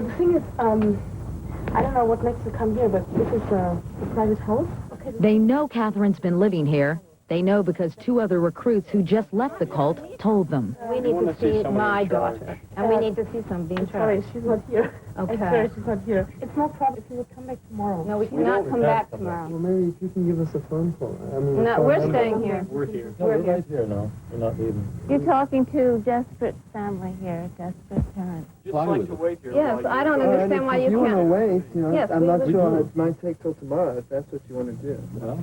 the thing is, I don't know what makes her come here, but this is a private house. Okay. They know Catherine's been living here. They know because two other recruits who just left the cult told them. We need to see my daughter, and we need to see somebody in charge. Sorry, she's not here. Okay. I'm sorry, she's not here. It's no problem if you would come back tomorrow. No, we cannot come back tomorrow. Well, maybe if you can give us a phone call. I mean, No, we're staying here. We're here. We're here. Right here now. We're not leaving. You're talking to a desperate family here, desperate parents. Just like to wait here. Yes, I don't understand why If you you want to can't. wait, you know, Yes, I'm we not would sure. do. It might take till tomorrow if that's what you want to do. Well,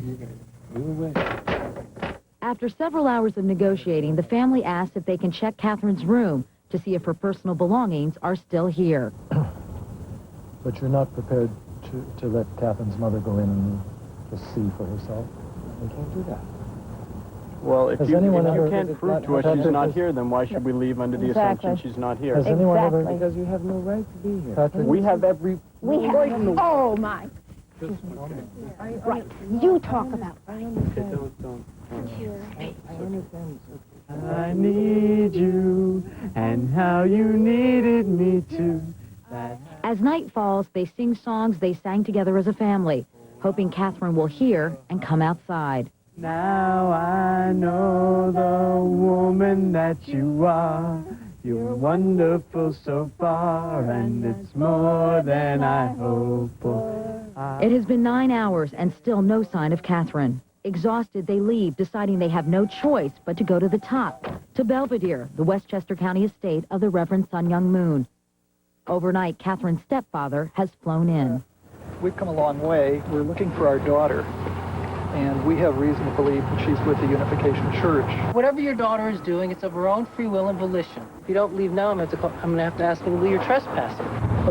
we will wait. After several hours of negotiating, the family asked if they can check Catherine's room to see if her personal belongings are still here. But you're not prepared to let Catherine's mother go in and just see for herself? We can't do that. Well, if Has you anyone ever can't visited prove that- to us Patrick, she's not has- here, then why should we leave under the Exactly. assumption she's not here? Has anyone ever... Exactly. Because you have no right to be here. Patrick, We have every... We have. Oh my. Right. You talk about. Don't. I need you, and how you needed me to. As night falls, they sing songs they sang together as a family, hoping Catherine will hear and come outside. Now I know the woman that you are. You're wonderful so far, and it's more than I hoped for. It has been 9 hours and still no sign of Catherine. Exhausted, they leave, deciding they have no choice but to go to the top, to Belvedere, the Westchester County estate of the Reverend Sun Myung Moon. Overnight, Catherine's stepfather has flown in. We've come a long way. We're looking for our daughter, and we have reason to believe that she's with the Unification Church. Whatever your daughter is doing, it's of her own free will and volition. If you don't leave now, I'm going to have to ask you to leave. You're trespassing.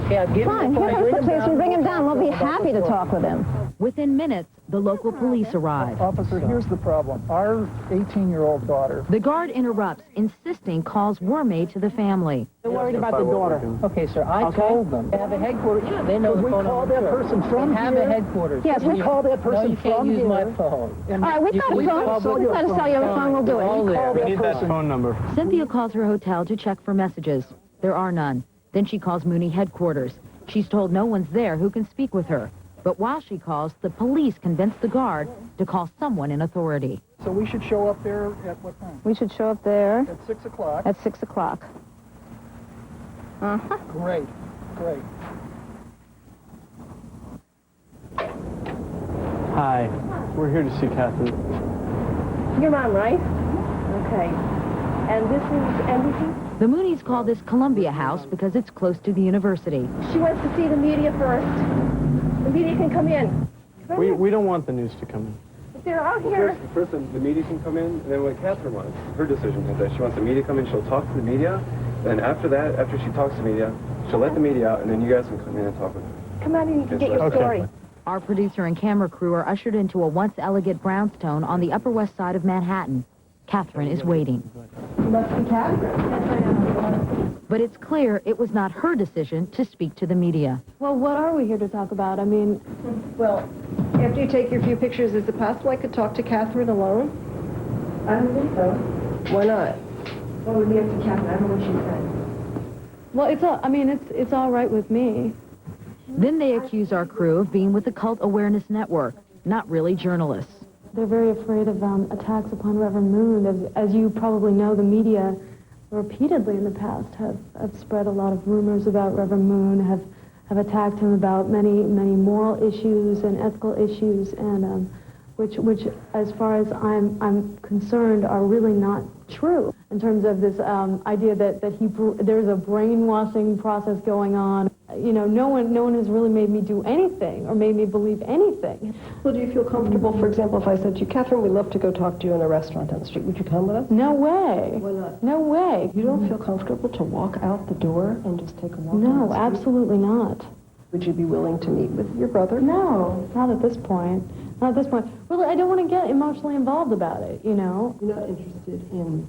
Okay, I've given Fine, you give us the place and bring him down. We'll be happy to talk with him. Within minutes, the local police arrive. Officer, here's the problem. Our 18-year-old daughter... The guard interrupts, insisting calls were made to the family. They're worried about the daughter. Okay, sir, I told them. They have a headquarters. Yeah, they know the We phone called number. that person from They have here. a headquarters. Yes, we called that No, person you can't from use here. my phone. All right, we've got a phone. We've got a cellular phone. We'll do All it. there. We need that phone number. Cynthia calls her hotel to check for messages. There are none. Then she calls Mooney headquarters. She's told no one's there who can speak with her. But while she calls, the police convince the guard to call someone in authority. So we should show up there at what time? We should show up there At 6 o'clock. at 6 o'clock. Uh-huh. Great. Hi. We're here to see Catherine. Your mom, right? Okay. And this is NBC? The Moonies call this Columbia House because it's close to the university. She wants to see the media first. The media can come in. We don't want the news to come in. If they're out here. First, the media can come in, and then what Catherine wants, her decision is that she wants the media to come in, she'll talk to the media, then after that, after she talks to the media, she'll let the media out, and then you guys can come in and talk with her. Come out and get your Okay. story. Our producer and camera crew are ushered into a once elegant brownstone on the Upper West Side of Manhattan. Catherine is waiting. But it's clear it was not her decision to speak to the media. Well, what are we here to talk about? I mean, Well, after you take your few pictures, is it possible I could talk to Catherine alone? I don't think so. Why not? Well, we'd be up to Catherine. I don't know what she said. well, it's all right with me. Then they accuse our crew of being with the Cult Awareness Network, not really journalists. They're very afraid of attacks upon Reverend Moon. As you probably know, the media repeatedly in the past have spread a lot of rumors about Reverend Moon, have attacked him about many moral issues and ethical issues, and which as far as I'm concerned, are really not true in terms of this idea that there's a brainwashing process going on. You know, no one has really made me do anything or made me believe anything. Well, do you feel comfortable, for example, if I said to you, Catherine, we'd love to go talk to you in a restaurant down the street. Would you come with us? No way. Why not? No way. You don't feel comfortable to walk out the door and just take a walk? down No, the street? absolutely not. Would you be willing to meet with your brother? No, not at this point. Not at this point. Really, I don't want to get emotionally involved about it, you know? You're not interested in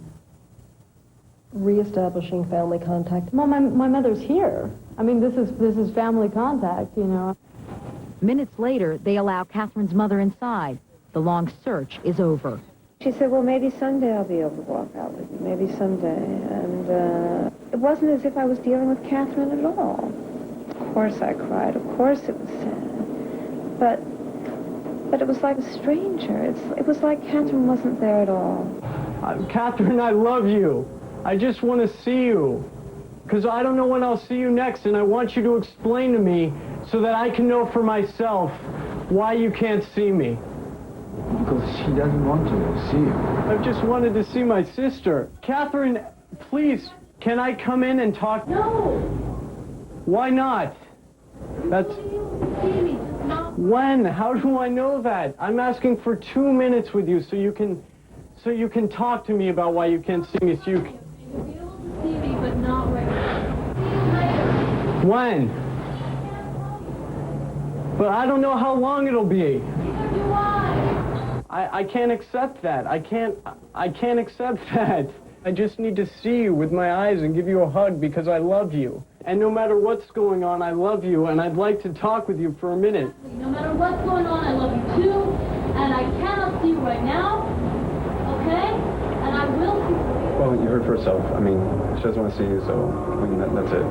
reestablishing family contact? Well, my mother's here. I mean, this is family contact, you know. Minutes later, they allow Catherine's mother inside. The long search is over. She said, well, maybe someday I'll be able to walk out with you. Maybe someday. And it wasn't as if I was dealing with Catherine at all. course I cried. Of course it was sad. But it was like a stranger. It was like Catherine wasn't there at all. Catherine, I love you. I just want to see you. Because I don't know when I'll see you next, and I want you to explain to me so that I can know for myself why you can't see me. Because she doesn't want to see you. I've just wanted to see my sister. Catherine, please, can I come in and talk? No! Why not? That's... When? How do I know that? I'm asking for 2 minutes with you so you can talk to me about why you can't see me. So you can... You'll be able to see me, but not right now. See you later. When? But I don't know how long it'll be. Neither do I. I can't accept that. I can't accept that. I just need to see you with my eyes and give you a hug because I love you. And no matter what's going on, I love you, and I'd like to talk with you for a minute. No matter what's going on, I love you too, and I cannot see you right now, okay? And I will see you. Well, you heard for herself. I mean, she doesn't want to see you, so I mean, that's it.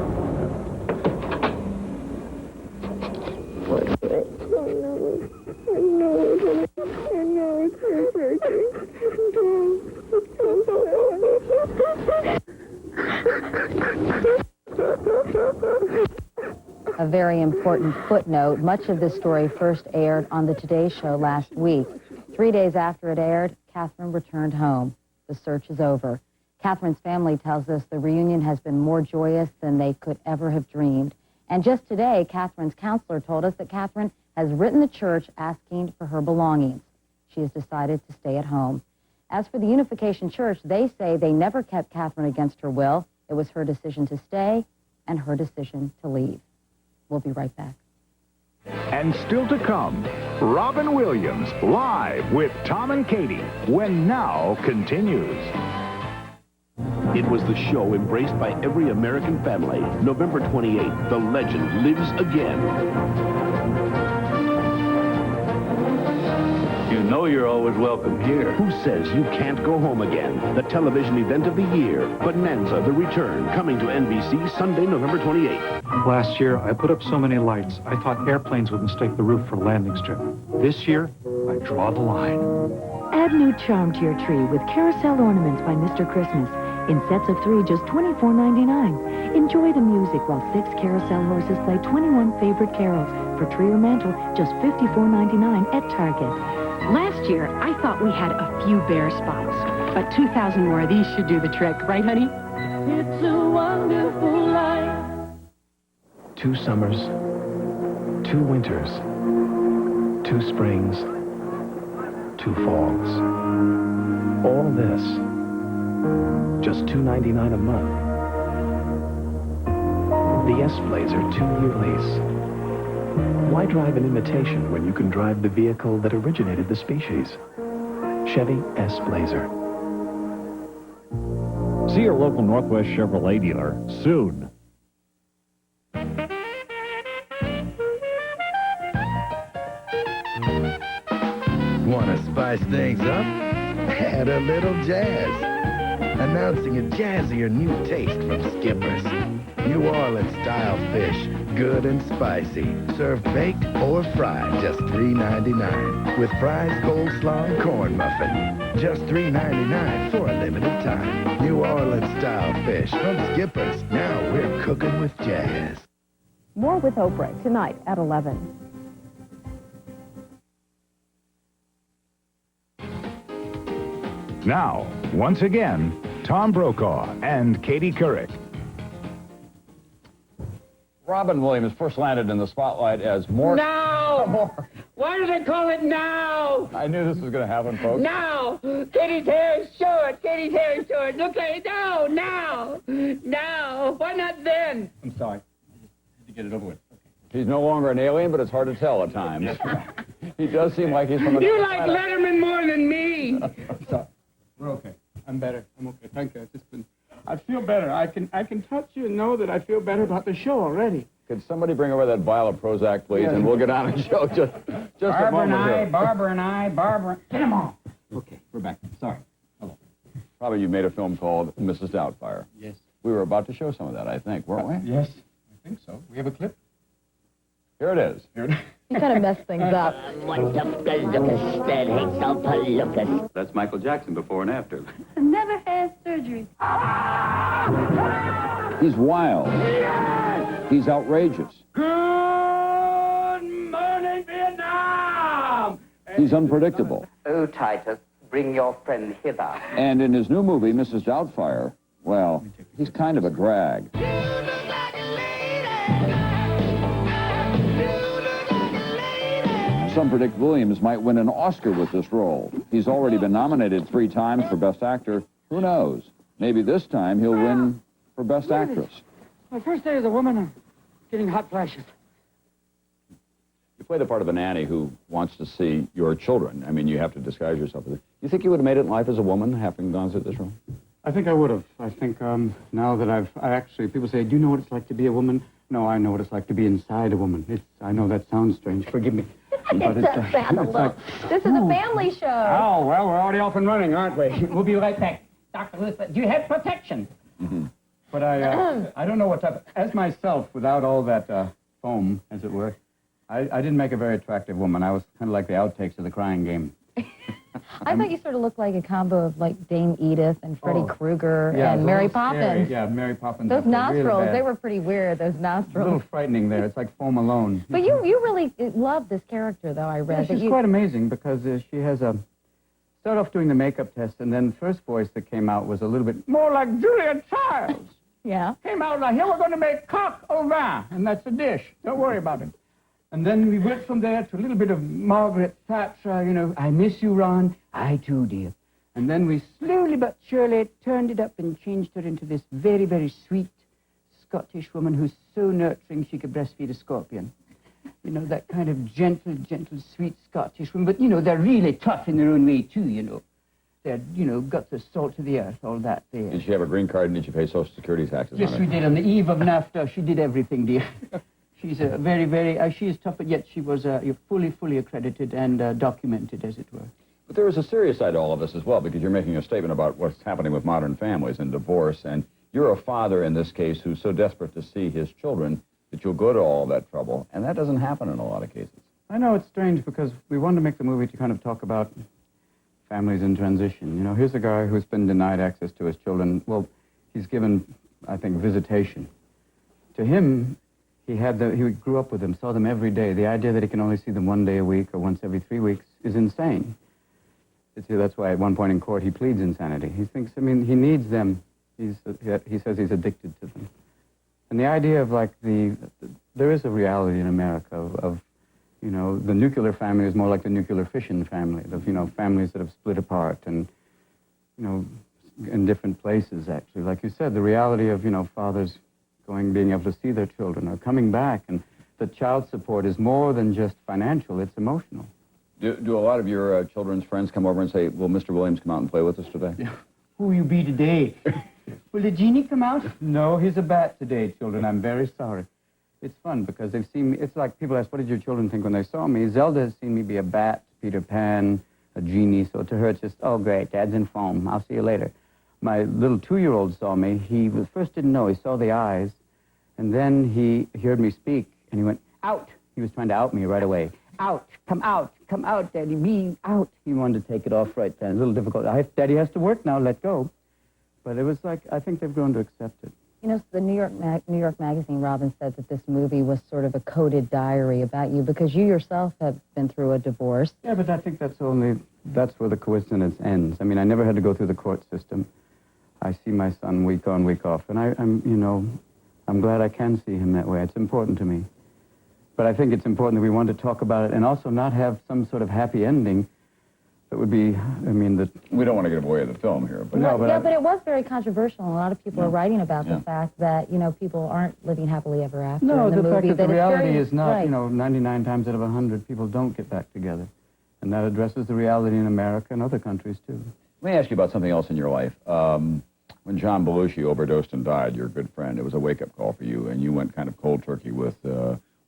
A very important footnote. Much of this story first aired on the Today Show last week. 3 days after it aired, Catherine returned home. The search is over. Catherine's family tells us the reunion has been more joyous than they could ever have dreamed. And just today, Catherine's counselor told us that Catherine has written the church asking for her belongings. She has decided to stay at home. As for the Unification Church, they say they never kept Catherine against her will. It was her decision to stay and her decision to leave. We'll be right back. And still to come, Robin Williams live with Tom and Katie when Now continues. It was the show embraced by every American family. November 28th, the legend lives again. You know you're always welcome here. Who says you can't go home again? The television event of the year, Bonanza, The Return, coming to NBC Sunday, November 28th. Last year, I put up so many lights, I thought airplanes would mistake the roof for a landing strip. This year, I draw the line. Add new charm to your tree with carousel ornaments by Mr. Christmas. In sets of 3, just $24.99. Enjoy the music while 6 carousel horses play 21 favorite carols. For tree or mantle, just $54.99 at Target. Last year, I thought we had a few bare spots, but 2,000 more of these should do the trick, right, honey? It's a wonderful life. 2 summers, 2 winters, 2 springs, 2 falls. All this, just $2.99 a month. The S-Blazer 2-year lease. Why drive an imitation when you can drive the vehicle that originated the species? Chevy S-Blazer. See your local Northwest Chevrolet dealer soon. Want to spice things up? Add a little jazz. Announcing a jazzier new taste from Skipper's. New Orleans-style fish, good and spicy. Served baked or fried, just $3.99. With fries, coleslaw, and corn muffin. Just $3.99 for a limited time. New Orleans-style fish from Skipper's. Now we're cooking with jazz. More with Oprah tonight at 11. Now, once again, Tom Brokaw and Katie Couric. Robin Williams first landed in the spotlight as more... Now! Why do they call it now? I knew this was going to happen, folks. Now! Katie's hair is short! Katie's hair is short! Look at it! No! Now! Now! Why not then? I'm sorry. I just had to get it over with. He's no longer an alien, but it's hard to tell at times. He does seem like he's from a... You like Letterman more than me! Sorry. We're okay. I'm better. I'm okay. Thank you. It's just been... I feel better. I can touch you and know that I feel better about the show already. Could somebody bring over that vial of Prozac, please, and we'll get on the show just a moment here. Barbara. Get them all. Okay, we're back. Sorry. Hello. Probably you made a film called Mrs. Doubtfire. Yes. We were about to show some of that, I think, weren't we? Yes, I think so. We have a clip? Here it is. Here it is. You kind of messed things up. That's Michael Jackson before and after. Never had surgery. He's wild. He's outrageous. Good morning, Vietnam! He's unpredictable. Oh, Titus, bring your friend hither. And in his new movie, Mrs. Doubtfire, well, he's kind of a drag. Some predict Williams might win an Oscar with this role. He's already been nominated 3 times for Best Actor. Who knows? Maybe this time he'll win for Best Actress. My first day as a woman, I'm getting hot flashes. You play the part of a nanny who wants to see your children. I mean, you have to disguise yourself. You think you would have made it in life as a woman, having gone through this role? I think I would have. I think now that people say, do you know what it's like to be a woman? No, I know what it's like to be inside a woman. I know that sounds strange. Forgive me. But This is a family show. Oh, well, we're already off and running, aren't we? We'll be right back. Dr. Lewis, do you have protection? Mm-hmm. But I don't know what type of... As myself, without all that foam, as it were, I didn't make a very attractive woman. I was kind of like the outtakes of The Crying Game. I thought you sort of looked like a combo of like Dame Edith and Freddy Krueger and Mary Poppins. Yeah, Mary Poppins. Those nostrils, they were pretty weird, those nostrils. A little frightening there. It's like Home Alone. But you really love this character, though, I read. Yeah, she's quite amazing because she has started off doing the makeup test, and then the first voice that came out was a little bit more like Julia Childs. Yeah. Came out like, here we're going to make coq au vin, and that's a dish. Don't worry about it. And then we went from there to a little bit of Margaret Thatcher, you know, I miss you, Ron. I too, dear. And then we slowly but surely turned it up and changed her into this very, very sweet Scottish woman who's so nurturing she could breastfeed a scorpion. You know, that kind of gentle, sweet Scottish woman. But, you know, they're really tough in their own way, too, you know. They're, you know, got the salt of the earth, all that there. Did she have a green card and did she pay Social Security taxes Yes, on it? we did. On the eve of NAFTA, she did everything, dear. She's a very, she is tough, but yet she was fully accredited and documented, as it were. But there is a serious side to all of this as well, because you're making a statement about what's happening with modern families and divorce, and you're a father in this case who's so desperate to see his children that you'll go to all that trouble, and that doesn't happen in a lot of cases. I know it's strange because we wanted to make the movie to kind of talk about families in transition. You know, here's a guy who's been denied access to his children. Well, he's given, I think, visitation. To him, he grew up with them, saw them every day. The idea that he can only see them 1 day a week or once every 3 weeks is insane. That's why at one point in court he pleads insanity. He thinks, I mean, he needs them. He says he's addicted to them. And the idea of like there is a reality in America of, you know, the nuclear family is more like the nuclear fission family, of, you know, families that have split apart and, you know, in different places, actually. Like you said, the reality of, you know, fathers being able to see their children or coming back, and the child support is more than just financial, it's emotional. Do a lot of your children's friends come over and say, will Mr. Williams come out and play with us today? Yeah. Who will you be today? Will the genie come out? No, he's a bat today, children. I'm very sorry. It's fun because they've seen me. It's like people ask, what did your children think when they saw me? Zelda has seen me be a bat, Peter Pan, a genie. So to her, it's just, oh, great, Dad's in foam. I'll see you later. My little 2-year-old saw me. He first didn't know. He saw the eyes. And then he heard me speak, and he went, out. He was trying to out me right away. Out, come out, Daddy, me, out. He wanted to take it off right then. A little difficult. Daddy has to work now, let go. But it was like, I think they've grown to accept it. You know, the New York Magazine, Robin, said that this movie was sort of a coded diary about you because you yourself have been through a divorce. Yeah, but I think that's where the coincidence ends. I mean, I never had to go through the court system. I see my son week on, week off, and I'm glad I can see him that way. It's important to me. But I think it's important that we want to talk about it and also not have some sort of happy ending that would be, We don't want to give away the film here. But but it was very controversial. A lot of people are writing about the fact that, you know, people aren't living happily ever after No, in the the movie. fact that the reality is not, right. you know, 99 times out of 100 people don't get back together. And that addresses the reality in America and other countries, too. Let me ask you about something else in your life. When John Belushi overdosed and died, your good friend, it was a wake-up call for you, and you went kind of cold turkey with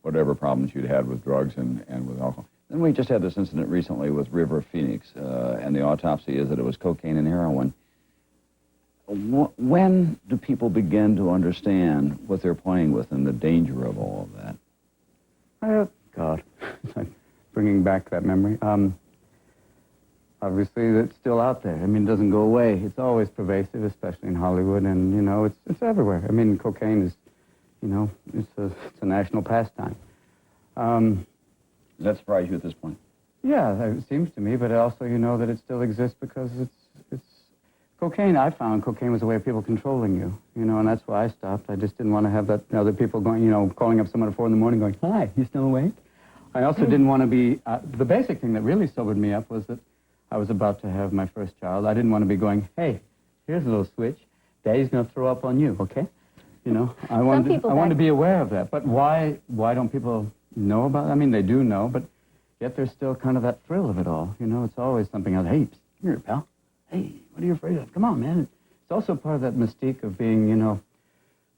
whatever problems you'd had with drugs and with alcohol. Then we just had this incident recently with River Phoenix, and the autopsy is that it was cocaine and heroin. When do people begin to understand what they're playing with and the danger of all of that? Oh, God. It's like bringing back that memory. Obviously, it's still out there. I mean, it doesn't go away. It's always pervasive, especially in Hollywood, and, you know, it's everywhere. I mean, cocaine is, you know, it's a national pastime. Does that surprise you at this point? Yeah, it seems to me, but also, you know, that it still exists because it's cocaine. I found cocaine was a way of people controlling you, you know, and that's why I stopped. I just didn't want to have that, other people going, you know, calling up someone at 4 in the morning going, hi, you still awake? I also didn't want to be, the basic thing that really sobered me up was that I was about to have my first child. I didn't want to be going, hey, here's a little switch. Daddy's going to throw up on you, okay? You know, I wanted to be aware of that. But why don't people know about it? I mean, they do know, but yet there's still kind of that thrill of it all. You know, it's always something else. Hey, come here, pal. Hey, what are you afraid of? Come on, man. It's also part of that mystique of being, you know,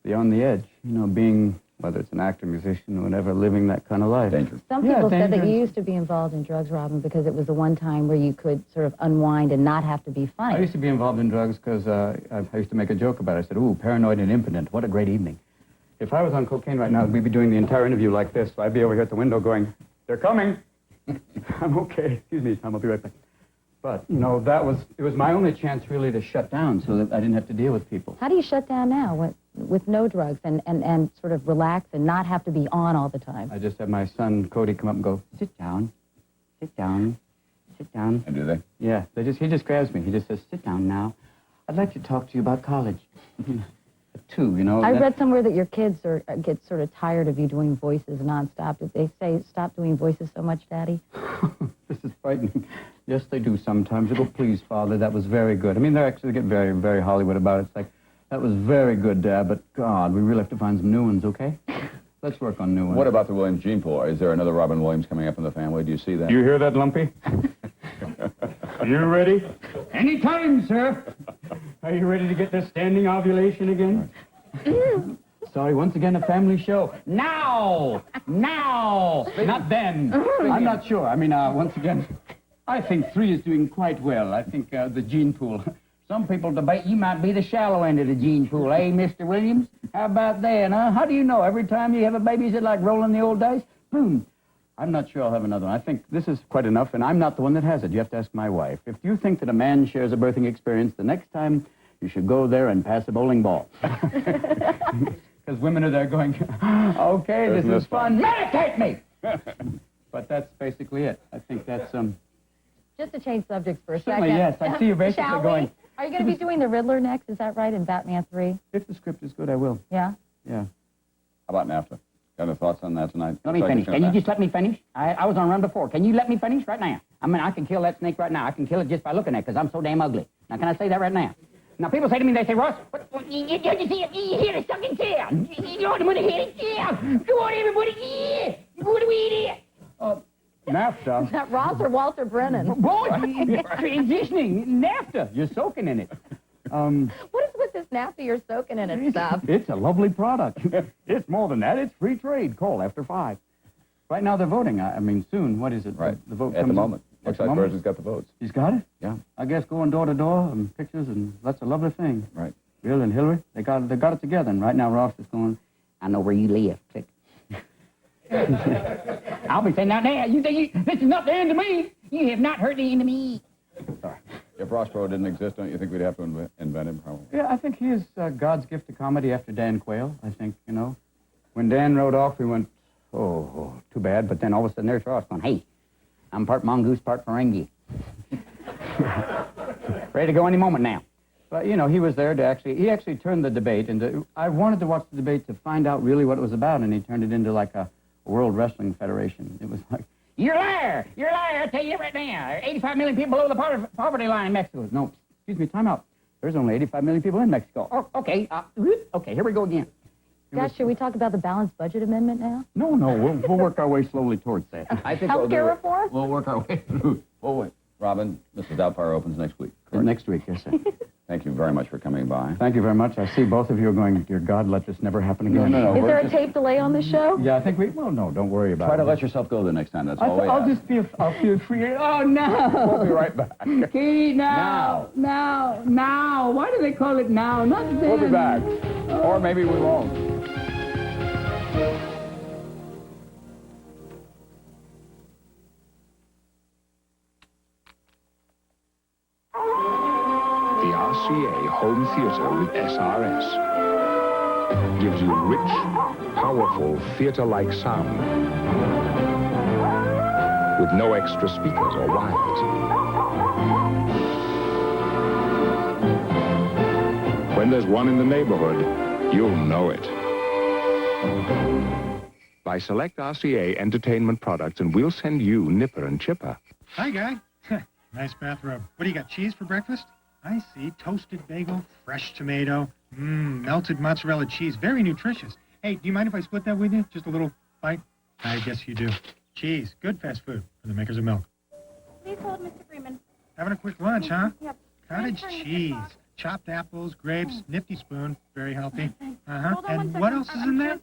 beyond the edge. You know, being, whether it's an actor, musician, or whatever, living that kind of life. Dangerous. Some people said that you used to be involved in drugs, Robin, because it was the one time where you could sort of unwind and not have to be funny. I used to be involved in drugs because I used to make a joke about it. I said, ooh, paranoid and impotent. What a great evening. If I was on cocaine right now, we'd be doing the entire interview like this. So I'd be over here at the window going, they're coming. I'm okay. Excuse me, Tom, I'll be right back. But, you know, it was my only chance really to shut down so that I didn't have to deal with people. How do you shut down now with no drugs and sort of relax and not have to be on all the time? I just have my son, Cody, come up and go, sit down, sit down, sit down. And do they? Yeah, he just grabs me. He just says, sit down now. I'd like to talk to you about college. At 2, you know. I read somewhere that your kids get sort of tired of you doing voices nonstop. Did they say, stop doing voices so much, Daddy? This is frightening. Yes, they do sometimes. They go, please, Father, that was very good. I mean, they actually get very, very Hollywood about it. It's like, that was very good, Dad, but God, we really have to find some new ones, okay? Let's work on new ones. What about the Williams gene pool? Is there another Robin Williams coming up in the family? Do you see that? You hear that, Lumpy? You ready? Anytime, sir. Are you ready to get this standing ovulation again? Sorry, once again, a family show. Now! Not then. I'm not sure. I mean, once again, I think 3 is doing quite well. I think the gene pool. Some people debate you might be the shallow end of the gene pool, eh, Mr. Williams? How about that, huh? How do you know? Every time you have a baby, is it like rolling the old dice? Boom. I'm not sure I'll have another one. I think this is quite enough, and I'm not the one that has it. You have to ask my wife. If you think that a man shares a birthing experience, the next time you should go there and pass a bowling ball. Because women are there going, okay, this is fun. Medicate me! But that's basically it. I think that's, Just to change subjects for a certainly, second. yes. I see you basically Shall going. we? Are you going to be doing the Riddler next? Is that right, in Batman 3? If the script is good, I will. Yeah? Yeah. How about NAFTA? Got any thoughts on that tonight? Let me finish. Can you just let me finish? I was on run before. Can you let me finish right now? I mean, I can kill that snake right now. I can kill it just by looking at it because I'm so damn ugly. Now, can I say that right now? Now, people say to me, they say, Ross, you see it? You hear the sucking tail. You want to hit it? Yeah. Go on, everybody. Yeah. What do we eat? NAFTA. Is that Ross or Walter Brennan? Boy, transitioning. NAFTA. You're soaking in it. What is with this NAFTA you're soaking in it stuff? It's a lovely product. It's more than that. It's free trade. Call after 5. Right now they're voting. I mean, soon. What is it? Right. The vote at the moment. At Looks the like moment? Virgin's got the votes. He's got it? Yeah. I guess going door to door and pictures, and that's a lovely thing. Right. Bill and Hillary, they got it together. And right now Ross is going, I know where you live. Click. I'll be saying, now, Dad, this is not the end of me. You have not heard the end of me. Sorry. If Ross Perot didn't exist, don't you think we'd have to invent him, probably? yeah, I think he is God's gift to comedy after Dan Quayle. I think, you know, when Dan rode off, we went, oh, too bad. But then all of a sudden there's Ross going, hey, I'm part mongoose, part Ferengi. Ready to go any moment now. But, you know, he was there to he actually turned the debate into, I wanted to watch the debate to find out really what it was about, and he turned it into like a World Wrestling Federation. It was like, You're a liar. You're a liar. I'll tell you right now. There are 85 million people below the poverty line in Mexico. no, excuse me, time out. There's only 85 million people in Mexico. Oh, okay. Okay, here we go again. Gosh, should we talk about the balanced budget amendment now? No, we'll work our way slowly towards that. I think Healthcare reform? We'll work our way through. We'll wait. Robin, Mrs. Doubtfire opens next week. Next week, yes, sir. Thank you very much for coming by. Thank you very much. I see both of you are going, dear God, let this never happen again. No. Is there a tape delay on the show? Yeah, I think well, no, don't worry about it. Try to let yourself go the next time. That's all we I'll ask. just I'll feel free. Oh, no. We'll be right back. Katie, now. Why do they call it now? Not then. We'll be back. Or maybe we won't. RCA home theater with SRS. Gives you rich, powerful, theater-like sound with no extra speakers or wires. When there's one in the neighborhood, you'll know it. Buy select RCA entertainment products and we'll send you Nipper and Chipper. Hi, Guy. Nice bathrobe. What do you got, cheese for breakfast? I see. Toasted bagel, fresh tomato, melted mozzarella cheese. Very nutritious. Hey, do you mind if I split that with you? Just a little bite? I guess you do. Cheese. Good fast food for the makers of milk. Please hold, Mr. Freeman. Having a quick lunch, huh? Yep. Cottage cheese. Chopped apples, grapes, nifty spoon. Very healthy. Hold on And one what second. else is in there?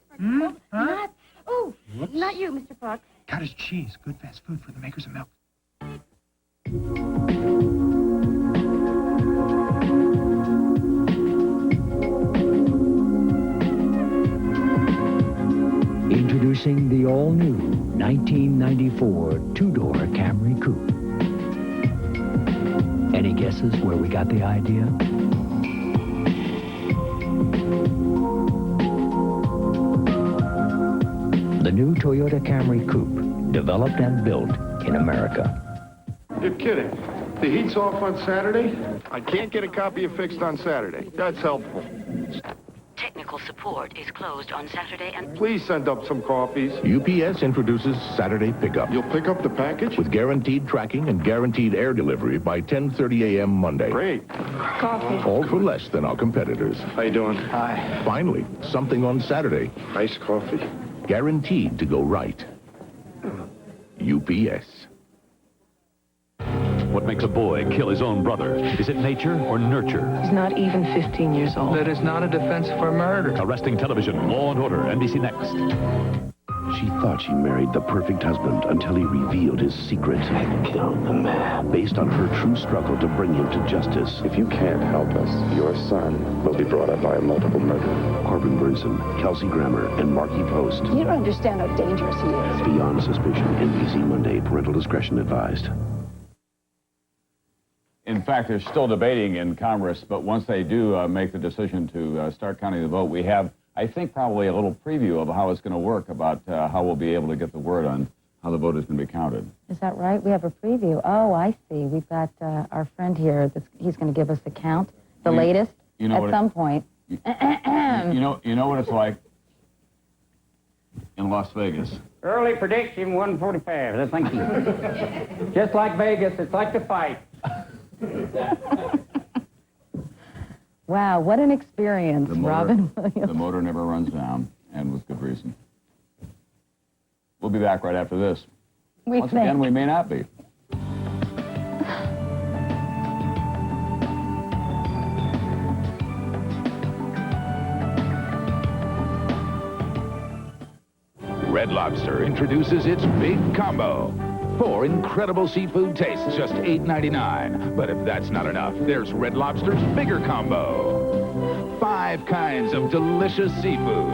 Huh? Nuts. Ooh, Whoops. not you, Mr. Fox. Cottage cheese. Good fast food for the makers of milk. Introducing the all-new 1994 two-door Camry Coupe. Any guesses where we got the idea? The new Toyota Camry Coupe, developed and built in America. You're kidding. The heat's off on Saturday? I can't get a copy of Fixed on Saturday. That's helpful. Technical support is closed on Saturday and... Please send up some copies. UPS introduces Saturday Pickup. You'll pick up the package? With guaranteed tracking and guaranteed air delivery by 10:30 a.m. Monday. Great. Coffee. All for less than our competitors. How you doing? Hi. Finally, something on Saturday. Iced coffee. Guaranteed to go right. UPS. What makes a boy kill his own brother? Is it nature or nurture? He's not even 15 years old. That is not a defense for murder. Arresting television, Law and Order, NBC Next. She thought she married the perfect husband until he revealed his secret. I killed the man. Based on her true struggle to bring him to justice. If you can't help us, your son will be brought up by a multiple murder. Corbin Burnson, Kelsey Grammer, and Marky Post. You don't understand how dangerous he is. Beyond Suspicion, NBC Monday. Parental discretion advised. In fact, they're still debating in Congress, but once they do make the decision to start counting the vote, we have, I think, probably a little preview of how it's going to work, about how we'll be able to get the word on how the vote is going to be counted. Is that right? We have a preview. Oh, I see. We've got our friend here. He's going to give us the count, the latest, at some point. You know what it's like in Las Vegas. Early prediction, 145. Thank you. Just like Vegas, it's like the fight. Wow, what an experience, Robin Williams. The motor never runs down, and with good reason. We'll be back right after this. Once again, we may not be. Red Lobster introduces its big combo. 4 incredible seafood tastes, just $8.99. But if that's not enough, there's Red Lobster's bigger combo. 5 kinds of delicious seafood.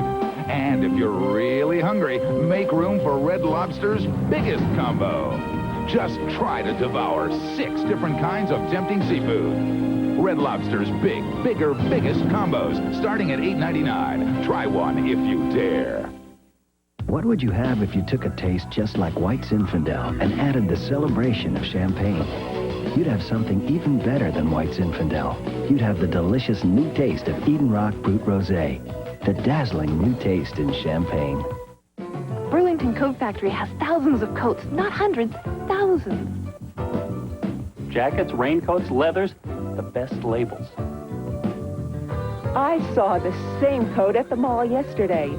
And if you're really hungry, make room for Red Lobster's biggest combo. Just try to devour 6 different kinds of tempting seafood. Red Lobster's bigger, biggest combos, starting at $8.99. Try one if you dare. What would you have if you took a taste just like White Zinfandel and added the celebration of champagne? You'd have something even better than White Zinfandel. You'd have the delicious new taste of Eden Rock Brut Rosé. The dazzling new taste in champagne. Burlington Coat Factory has thousands of coats, not hundreds, thousands. Jackets, raincoats, leathers, the best labels. I saw the same coat at the mall yesterday.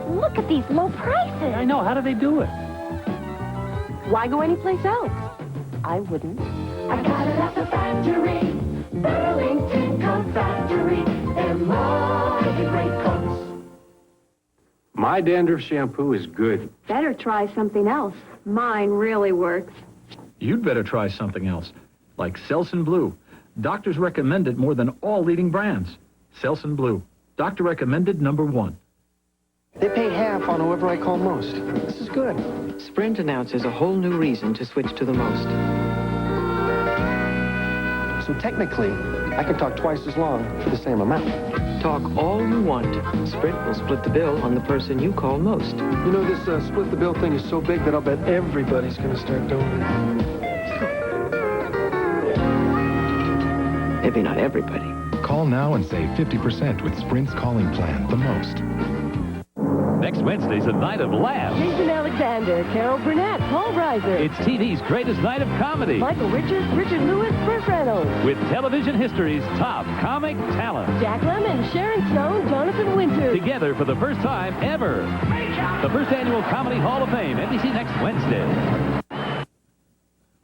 Look at these low prices. I know. How do they do it? Why go anyplace else? I wouldn't. I got it at the factory, Burlington Coat Factory. They're more than great coats. My dandruff shampoo is good. Better try something else. Mine really works. You'd better try something else, like Selsun Blue. Doctors recommend it more than all leading brands. Selsun Blue. Doctor recommended #1. They pay half on whoever I call most. This is good. Sprint announces a whole new reason to switch to the most. So technically, I can talk twice as long for the same amount. Talk all you want. Sprint will split the bill on the person you call most. You know, this split the bill thing is so big that I'll bet everybody's going to start doing it. Maybe not everybody. Call now and save 50% with Sprint's calling plan, the most. Next Wednesday's a night of laughs. Jason Alexander, Carol Burnett, Paul Reiser. It's TV's greatest night of comedy. Michael Richards, Richard Lewis, Burt Reynolds. With television history's top comic talent. Jack Lemmon, Sharon Stone, Jonathan Winters. Together for the first time ever. The first annual Comedy Hall of Fame, NBC next Wednesday.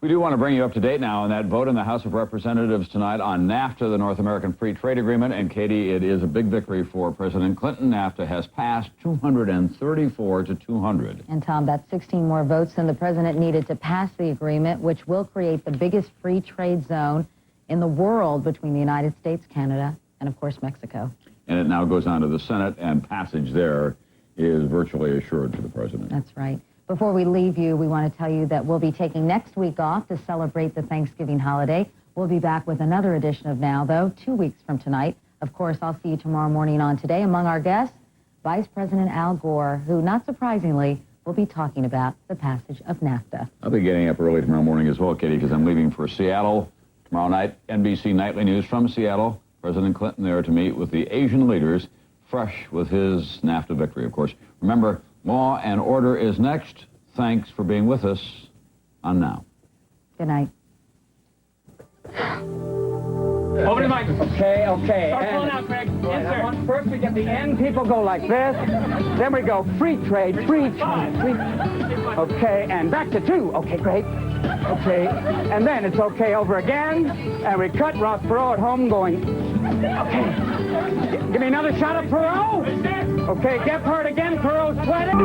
We do want to bring you up to date now on that vote in the House of Representatives tonight on NAFTA, the North American Free Trade Agreement. And, Katie, it is a big victory for President Clinton. NAFTA has passed 234 to 200. And, Tom, that's 16 more votes than the president needed to pass the agreement, which will create the biggest free trade zone in the world between the United States, Canada, and, of course, Mexico. And it now goes on to the Senate, and passage there is virtually assured for the president. That's right. Before we leave you, we want to tell you that we'll be taking next week off to celebrate the Thanksgiving holiday. We'll be back with another edition of Now, though, 2 weeks from tonight. Of course, I'll see you tomorrow morning on Today. Among our guests, Vice President Al Gore, who, not surprisingly, will be talking about the passage of NAFTA. I'll be getting up early tomorrow morning as well, Katie, because I'm leaving for Seattle tomorrow night. NBC Nightly News from Seattle. President Clinton there to meet with the Asian leaders, fresh with his NAFTA victory, of course. Remember, Law and Order is next. Thanks for being with us on Now. Good night. Over the mic. Okay. Start pulling out, Greg. Yes, sir. First we get the end. People go like this. Then we go free trade. Okay, and back to 2. Okay, great. Okay, and then it's okay over again. And we cut Ross Perot at home going, okay. Give me another shot of Perot. Okay, Gephardt again. Perot sweating.